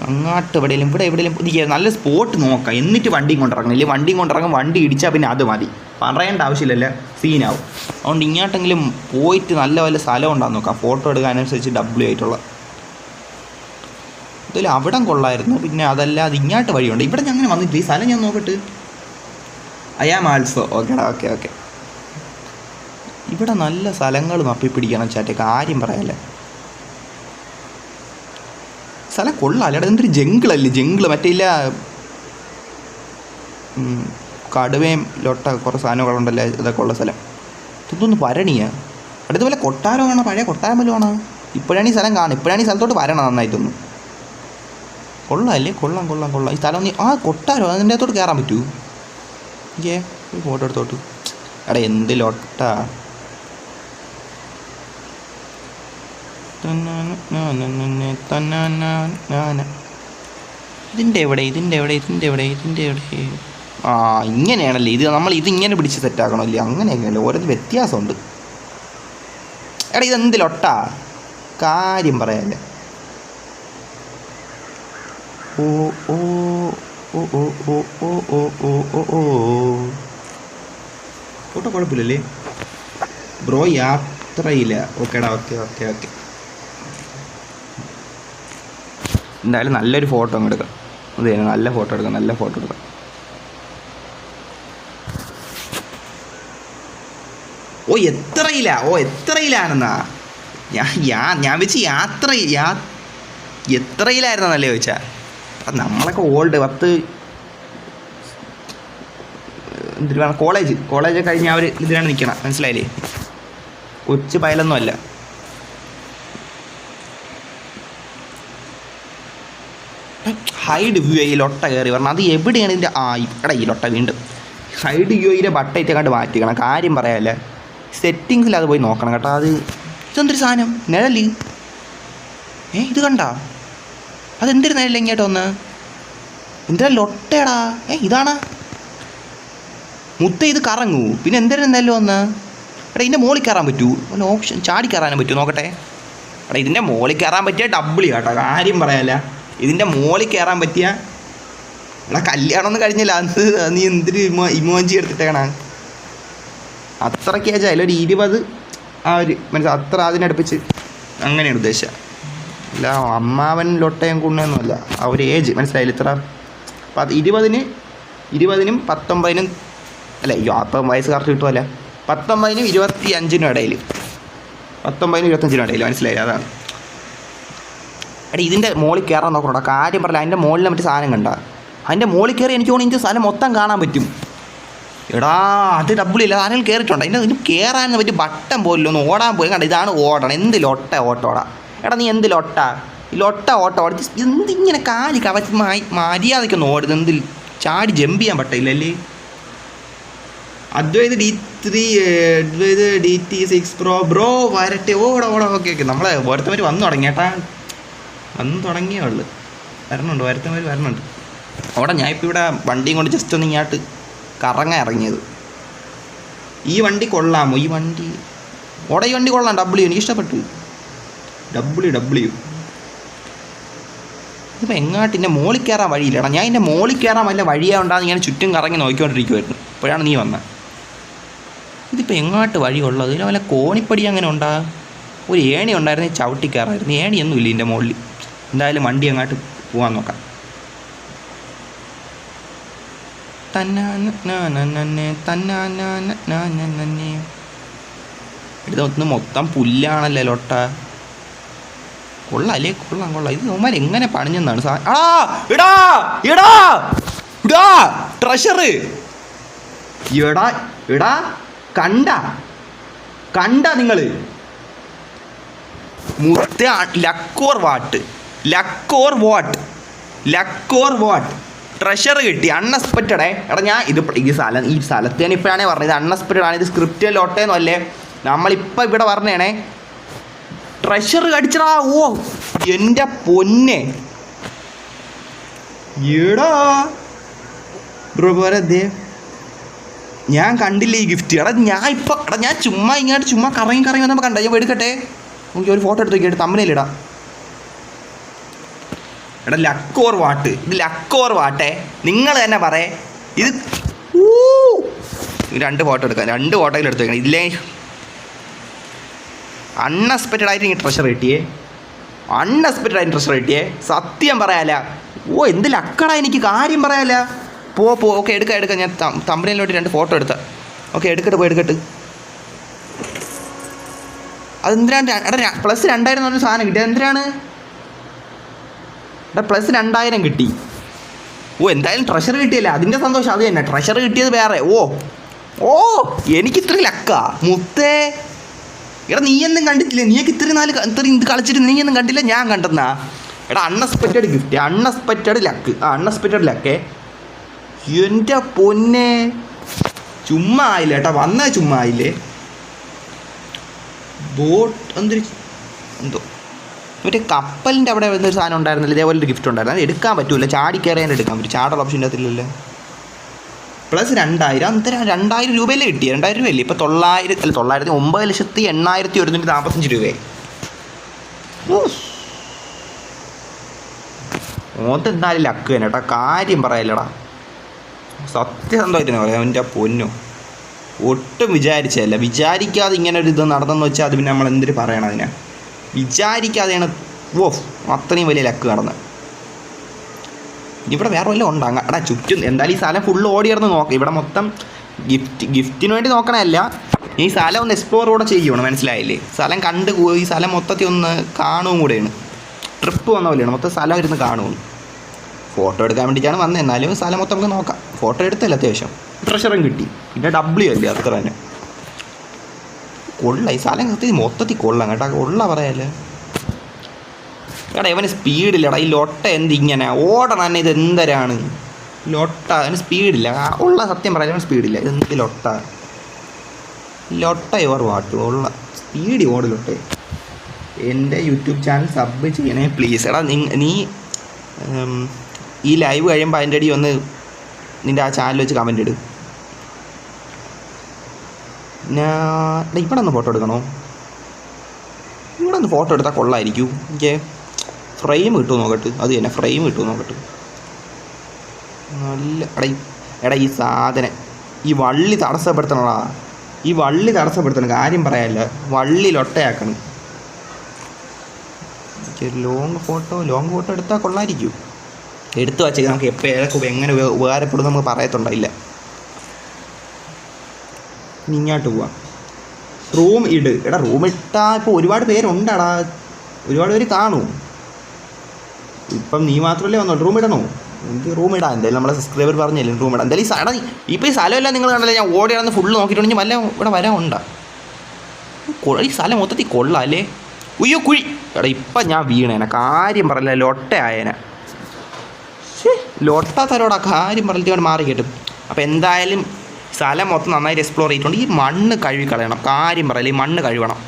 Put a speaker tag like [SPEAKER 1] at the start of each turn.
[SPEAKER 1] അങ്ങോട്ട് എവിടെയെങ്കിലും ഇരിക്കുക. നല്ല സ്പോട്ട് നോക്കാം, എന്നിട്ട് വണ്ടിയും കൊണ്ടിറങ്ങണം. ഇല്ലെങ്കിൽ വണ്ടിയും കൊണ്ടിറങ്ങും, വണ്ടി ഇടിച്ചാൽ പിന്നെ അത് മതി, പറയേണ്ട ആവശ്യമില്ലല്ലോ, സീനാവും. അതുകൊണ്ട് ഇങ്ങോട്ടെങ്കിലും പോയിട്ട് നല്ല വല്ല സ്ഥലം ഉണ്ടാകുന്ന നോക്കാം, ഫോട്ടോ എടുക്കാനനുസരിച്ച് ഡബ്ല്യു ആയിട്ടുള്ള. ഇതിൽ അവിടം കൊള്ളായിരുന്നു. പിന്നെ അതല്ലാതെ ഇങ്ങോട്ട് വഴിയുണ്ട്. ഇവിടെ ഞാൻ അങ്ങനെ വന്നിട്ട് ഈ സ്ഥലം ഞാൻ നോക്കട്ട്. അയാം ആൾസോ ഓക്കേടാ, ഓക്കെ. ഇവിടെ നല്ല സ്ഥലങ്ങൾ നപ്പി പിടിക്കണം ചാറ്റെ, കാര്യം പറയാല്ലേ. സ്ഥലം കൊള്ളാല്ലേ. ഇവിടെ എന്തൊരു ജംഗിളല്ലേ, ജംഗിള് മറ്റേ ഇല്ല കടുവയും ലൊട്ട കുറേ സാധനങ്ങളുണ്ടല്ലേ, ഇതൊക്കെ ഉള്ള സ്ഥലം. ഇതൊന്ന് വരണിയാ. അടുത്ത പോലെ കൊട്ടാരം കാണാം, പഴയ കൊട്ടാരം വല്ലതും ആണോ? ഇപ്പോഴാണ് ഈ സ്ഥലം കാണും, ഇപ്പോഴാണ് ഈ സ്ഥലത്തോട്ട് വരണം നന്നായിട്ടൊന്നും. കൊള്ളാമല്ലേ, കൊള്ളാം. ഈ സ്ഥലം ആ കൊട്ടാരോ, അതിൻ്റെ അകത്തോട്ട് കയറാൻ പറ്റൂ? ഒരു ഫോട്ടോ എടുത്തോട്ട്. എടാ എന്ത് ലൊട്ട. ഇതിൻ്റെ എവിടെ? ആ ഇങ്ങനെയാണല്ലേ ഇത്. നമ്മൾ ഇതിങ്ങനെ പിടിച്ച് സെറ്റാക്കണമല്ലേ? അങ്ങനെയൊക്കെയല്ലേ, ഓരോ വ്യത്യാസമുണ്ട്. എടാ ഇതെന്ത് ലൊട്ടാ, കാര്യം പറയാല്ലേ. ഓ ഫോട്ടോ കുഴപ്പമില്ലല്ലേ ബ്രോ, യാത്രയില്ല. ഓക്കേടാ, ഓക്കെ. എന്തായാലും നല്ലൊരു ഫോട്ടോ അങ്ങ് എടുക്കാം. അതെ, നല്ല ഫോട്ടോ എടുക്കാം. എത്രയിലാണെന്നാ ഞാൻ വെച്ച് എത്രയിലായിരുന്നല്ലേ ചോദിച്ചാ. നമ്മളൊക്കെ ഓൾഡ് 10 എന്തിനു വേണം, കോളേജ് കഴിഞ്ഞ് അവർ ഇതിലാണ് നിൽക്കണം, മനസ്സിലായില്ലേ? കൊച്ചു പയലൊന്നും അല്ല. ഹൈഡ് വ്യൂ ഈ ലൊട്ട കയറി പറഞ്ഞാൽ അത് എവിടെയാണ് ഇതിൻ്റെ? ഇവിടെ ഈ ലൊട്ട വീണ്ടും ഹൈഡ് വ്യൂയിലെ ബട്ടയിട്ട് കണ്ട് മാറ്റിക്കണം, കാര്യം പറയാമല്ലേ. സെറ്റിങ്സിൽ അത് പോയി നോക്കണം കേട്ടോ. അത് ഇതെന്തൊരു സാധനം, നിഴല്. ഇത് കണ്ടാ? അതെന്തൊരു നിഴൽ ഇങ്ങോട്ട് വന്ന്? എന്തിനാ ലൊട്ടേടാ? ഇതാണ് മുത്ത. ഇത് കറങ്ങൂ, പിന്നെ എന്തൊരു നിഴൽ വന്ന്? എടാ ഇതിൻ്റെ മുകളിൽ കയറാൻ പറ്റൂ? വല്ല ഓപ്ഷൻ ചാടി കയറാനും പറ്റുമോ നോക്കട്ടെ. എടാ ഇതിൻ്റെ മുകളിൽ കയറാൻ പറ്റിയ ഡബിളി കേട്ടോ, കാര്യം പറയാമല്ല. ഇതിൻ്റെ മുകളിൽ കയറാൻ പറ്റിയ എടാ കല്യാണമൊന്നും കഴിഞ്ഞില്ല, അത് നീ എന്തൊരു ഇമോജി എടുത്തിട്ടേക്കണ. അത്രയ്ക്ക് വെച്ചാൽ അതിലൊരു 20 ആ ഒരു മനസ്സിൽ അത്ര അതിനടുപ്പിച്ച് അങ്ങനെയാണ് ഉദ്ദേശിച്ചത്. അല്ല അമ്മാവൻ ലൊട്ടയും കുണ്ണയൊന്നുമല്ല, ആ ഒരു ഏജ് മനസ്സിലായില്ല. ഇത്ര 20-നും 19-നും അല്ല, അപ്പം വയസ്സ് കറക്റ്റ് കിട്ടുമല്ല. 19-നും 25-നും ഇടയിൽ, 19-നും 25-നും ഇടയിൽ, മനസ്സിലായില്ല. അതാണ്. എടാ ഇതിൻ്റെ മുകളിൽ കയറാൻ നോക്കണോടാ, കാര്യം പറയില്ല. അതിൻ്റെ മുകളിൽ മറ്റു സാധനം കണ്ട, അതിൻ്റെ മുകളിൽ കയറി എനിക്ക് തോന്നുന്നു എനിക്ക് സ്ഥലം മൊത്തം കാണാൻ പറ്റും. എടാ അത് ഡബിളില്ല, ആരെങ്കിലും കയറിയിട്ടുണ്ട്. ഇതിന് കയറാൻ പറ്റി ബട്ടൺ പോലില്ല, ഒന്ന് ഓടാൻ പോയി കണ്ട. ഇതാണ് ഓടണം. എന്ത് ഓട്ടോടാ. എടാ നീ എന്ത് ഈ ഓട്ടോ ഓടി എന്തിങ്ങനെ കാലി കവച്ച് മര്യാദയ്ക്കൊന്ന് ഓടുന്നത്, എന്തിൽ ചാടി ജമ്പ് ചെയ്യാൻ പറ്റില്ലല്ലേ. അദ്വൈത് DT6 ബ്രോ വരട്ടെ. ഓടാ. ഓക്കെ. നമ്മളെ ഒരുത്തവർ വന്നു തുടങ്ങി കേട്ടാ, വന്നു തുടങ്ങിയേ ഉള്ളു. വരുന്നുണ്ട്. അവിടെ ഞാൻ ഇപ്പോൾ ഇവിടെ വണ്ടിയും കൊണ്ട് ജസ്റ്റ് ഒന്ന് ഇങ്ങോട്ട് കറങ്ങാൻ ഇറങ്ങിയത്. ഈ വണ്ടി കൊള്ളാമോ? ഈ വണ്ടി കൊള്ളാം. ഡബ്ല്യു എനിക്ക് ഇഷ്ടപ്പെട്ടു. ഡബ്ല്യു ഇതിപ്പോൾ എങ്ങാട്ടിൻ്റെ മോളിൽ കയറാൻ വഴിയില്ലടാ. ഞാൻ എൻ്റെ മോളിൽ കയറാൻ വല്ല വഴിയാ ഉണ്ടാകുന്ന ഞാൻ ചുറ്റും കറങ്ങി നോക്കിക്കൊണ്ടിരിക്കുമായിരുന്നു. ഇപ്പോഴാണ് നീ വന്നത്. ഇതിപ്പോൾ എങ്ങോട്ട് വഴിയുള്ളത്? ഇതിന് വല്ല കോണിപ്പടി അങ്ങനെ ഉണ്ടാ? ഒരു ഏണി ഉണ്ടായിരുന്നു, ചവിട്ടി കയറായിരുന്നു. ഏണിയൊന്നും ഇല്ല ഇതിൻ്റെ മുകളിൽ. എന്തായാലും വണ്ടി അങ്ങോട്ട് പോകാൻ നോക്കാം. ഇതൊന്ന് മൊത്തം പുല്ലാണല്ലേ ലൊട്ട. കൊള്ളാം. ഇത് നോമാർ എങ്ങനെ പണിഞ്ഞെന്നാണ് ട്രഷർ. എടാ കണ്ട നിങ്ങൾ മുത്ത ലക്കോർ വാട്ട് ട്രഷർ കിട്ടി. അൺഎക്സ്പെക്റ്റഡേ. എടാ ഞാൻ ഈ സ്ഥലത്ത് ഞാൻ ഇപ്പോഴാണേ പറഞ്ഞത്, ഇത് അൺഎക്സ്പെക്റ്റഡ് ആണ്. ഇത് സ്ക്രിപ്റ്റ് ലോട്ടേന്നും അല്ലേ, നമ്മളിപ്പോൾ ഇവിടെ പറഞ്ഞേണേ. ട്രഷർ കടിച്ചടാ. ഓ എൻ്റെ പൊന്നെ. എടാ ബ്രോ പോരേ, ഞാൻ കണ്ടില്ല ഈ ഗിഫ്റ്റ്. ഞാൻ ചുമ്മാ കറങ്ങി വന്നപ്പോൾ കണ്ട. ഞാൻ എടുക്കട്ടെ, ഒരു ഫോട്ടോ എടുത്ത് തമ്മിലിടാ. എടാ ലക്ക് ഓർ വാട്ട്, ഇത് ലക്ക് ഓർ വാട്ടേ, നിങ്ങൾ തന്നെ പറയേ. ഇത് 2 ഫോട്ടോ എടുക്കാം, 2 ഫോട്ടോയിൽ എടുത്ത് വെക്കണം. ഇല്ലേ അൺഎക്സ്പെക്റ്റഡ് ആയിട്ട് എനിക്ക് ട്രഷർ കിട്ടിയേ, അൺഎക്സ്പെക്റ്റഡ് ആയിട്ട് ട്രഷർ കിട്ടിയേ, സത്യം പറയാല. എന്ത് ലക്കടാ, എനിക്ക് കാര്യം പറയാല. പോ ഓക്കെ എടുക്കാം. ഞാൻ തമ്പനിയിലോട്ട് 2 ഫോട്ടോ എടുത്താൽ ഓക്കെ, എടുക്കട്ട്. അതെന്തിനാണ് എടാ +2000 എന്ന് പറഞ്ഞ സാധനം കിട്ടിയത്? എന്തിനാണ് എടാ +2000 കിട്ടി? എന്തായാലും ട്രഷർ കിട്ടിയല്ലേ, അതിൻ്റെ സന്തോഷം അത് തന്നെ. ട്രഷർ കിട്ടിയത് വേറെ. എനിക്ക് ഇത്ര ലക്കാ മുത്തേ. എടാ നീയൊന്നും കണ്ടിട്ടില്ലേ? നീയൊക്കെ ഇത്രയും ഇത് കളിച്ചിട്ട് നീയൊന്നും കണ്ടില്ല, ഞാൻ കണ്ടെന്നാ. എടാ അൺഎക്സ്പെക്റ്റഡ് ഗിഫ്റ്റ്, അൺഎക്സ്പെക്റ്റഡ് ലക്ക്. എൻ്റെ പൊന്നെ, ചുമ്മാ ആയില്ല ഏട്ടാ, വന്നാൽ ചുമ്മാ ആയില്ലേ. ബോട്ട് എന്തോ മറ്റേ കപ്പലിൻ്റെ അവിടെ വരുന്നൊരു സാധനം ഉണ്ടായിരുന്നില്ല, ഇതേപോലെ ഒരു ഗിഫ്റ്റ് ഉണ്ടായിരുന്നു. അത് എടുക്കാൻ പറ്റൂല, ചാടി കയറിയാൽ എടുക്കാൻ പറ്റും, ചാടുള്ള ഓപ്ഷൻ ഇല്ലല്ലോ. +2000 അന്നേരം 2000 രൂപയല്ലേ കിട്ടി? 2000 രൂപയല്ലേ? ഇപ്പോൾ 9,08,145 രൂപയായി. എന്തായാലും ലക്ക് തന്നെ കേട്ടോ, കാര്യം പറയല്ലടാ, സത്യസന്ധമായിട്ട് പറയാം. എൻ്റെ പൊന്നു, ഒട്ടും വിചാരിക്കാതെ ഇങ്ങനെ ഒരു ഇത് നടന്നെന്ന് വെച്ചാൽ അത് പിന്നെ നമ്മൾ എന്തിനു പറയണം അതിനെ? വിചാരിക്കാതെയാണ് അത്രയും വലിയ ലക്ക് നടന്നത്. ഇവിടെ വേറെ വല്ലതും ഉണ്ടാകും എടാ ചുറ്റും. എന്തായാലും ഈ സ്ഥലം ഫുള്ള് ഓടിയിറന്ന് നോക്കാം. ഇവിടെ മൊത്തം ഗിഫ്റ്റിന് വേണ്ടി നോക്കണമല്ല, ഈ സ്ഥലം ഒന്ന് എക്സ്പ്ലോർ കൂടെ ചെയ്യണം, മനസ്സിലായില്ലേ? സ്ഥലം കണ്ട് ഈ സ്ഥലം മൊത്തത്തിൽ ഒന്ന് കാണുകയും കൂടെയാണ്. ട്രിപ്പ് വന്ന പോലെയാണ്, മൊത്തം സ്ഥലം ഇരുന്ന് കാണുമെന്ന്. ഫോട്ടോ എടുക്കാൻ വേണ്ടിയിട്ടാണ് വന്നത്, എന്നാലും സ്ഥലം മൊത്തം നമുക്ക് നോക്കാം. ഫോട്ടോ എടുത്തല്ല, അത്യാവശ്യം ട്രഷറും കിട്ടി, പിന്നെ W അല്ലേ, അത്ര തന്നെ കൊള്ള. ഈ സ്ഥലം മൊത്തത്തിൽ കൊള്ളാം കേട്ടോ, കൊള്ള പറയാല്ലേ. എടാ ഇവന് സ്പീഡില്ലടാ, ഈ ലൊട്ട എന്തിങ്ങനെ ഓടണം തന്നെ, ഇത് എന്തരാണ് ലൊട്ട? അവന് സ്പീഡില്ല, ഉള്ള സത്യം പറയാൻ അവന് സ്പീഡില്ല. ഇതെന്ത് ലൊട്ട യോർ വാട്ട് ഉള്ള സ്പീഡ് ഓടിലൊട്ടെ. എൻ്റെ യൂട്യൂബ് ചാനൽ സബ് ചെയ്യണേ പ്ലീസ്. എടാ നീ ഈ ലൈവ് കഴിയുമ്പോൾ അതിൻ്റെ അടി ഒന്ന് നിൻ്റെ ആ ചാനൽ വെച്ച് കമൻ്റ് ഇട്. ഇവിടെ ഒന്ന് ഫോട്ടോ എടുക്കണോ? ഇവിടെ ഒന്ന് ഫോട്ടോ എടുത്താൽ കൊള്ളായിരിക്കും. എനിക്ക് ഫ്രെയിം കിട്ടുമോ നോക്കട്ട്, അത് തന്നെ ഫ്രെയിം കിട്ടുമോ നോക്കട്ട്. നല്ല എടാ ഈ സാധനം ഈ വള്ളി തടസ്സപ്പെടുത്തണടാ, ഈ വള്ളി തടസ്സപ്പെടുത്തണം, കാര്യം പറയാല്ല. വള്ളി ലൊട്ടയാക്കണം. ലോങ് ഫോട്ടോ എടുത്താൽ കൊള്ളായിരിക്കും. എടുത്തു വച്ചേക്ക്, നമുക്ക് എപ്പോൾ ഏതൊക്കെ എങ്ങനെ ഉപകാരപ്പെടും നമുക്ക് പറയത്തുണ്ടായില്ല. ഇനി ഇങ്ങോട്ട് പോവാം. റൂം ഇട്. എടാ റൂം ഇട്ടാൽ ഇപ്പോൾ ഒരുപാട് പേരുണ്ടാടാ, ഒരുപാട് പേര് കാണൂ. ഇപ്പം നീ മാത്രമല്ലേ വന്നോ, റൂം ഇടണോ? എനിക്ക് റൂം ഇടാം. എന്തായാലും നമ്മളെ സബ്സ്ക്രൈബർ പറഞ്ഞില്ലേ റൂം ഇടാം. എന്തായാലും ഈ സ്ഥലം ഇപ്പോൾ ഈ സ്ഥലമെല്ലാം നിങ്ങൾ കണ്ടല്ലേ, ഞാൻ ഓടിയാണെന്ന് ഫുള്ള് നോക്കിയിട്ടുണ്ടെങ്കിൽ വല്ല ഇവിടെ വരാൻ ഉണ്ടാ. ഈ സ്ഥലം മൊത്തത്തിൽ കൊള്ളാം അല്ലേ? കുഴി. എടാ ഇപ്പം ഞാൻ വീണേനെ, കാര്യം പറയില്ല, ലൊട്ട ആയേനെ. ലൊട്ട തരോടാ, കാര്യം പറഞ്ഞിട്ട് മാറി കിട്ടും. അപ്പോൾ എന്തായാലും സ്ഥലം മൊത്തം നന്നായിട്ട് എക്സ്പ്ലോർ ചെയ്തിട്ടുണ്ട്. ഈ മണ്ണ് കഴുകി കളയണം, കാര്യം പറയില്ല, ഈ മണ്ണ് കഴുകണം.